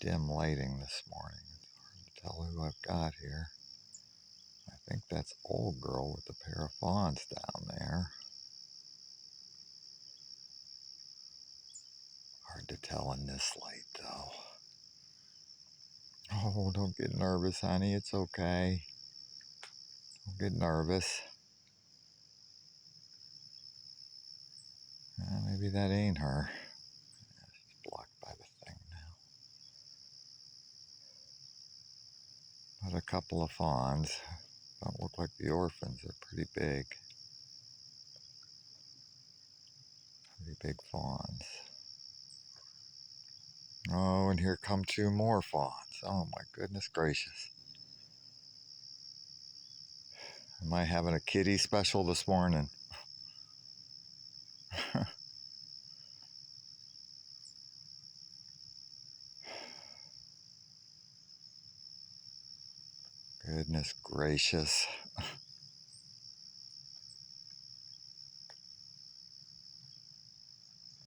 dim lighting this morning. It's hard to tell who I've got here. I think that's old girl with a pair of fawns down there. Hard to tell in this light, though. Oh, don't get nervous, honey. It's okay. Don't get nervous. Maybe that ain't her. She's blocked by the thing now. But a couple of fawns. Don't look like the orphans. They're pretty big. Pretty big fawns. Oh, and here come two more fawns. Oh my goodness gracious. Am I having a kitty special this morning? Goodness gracious.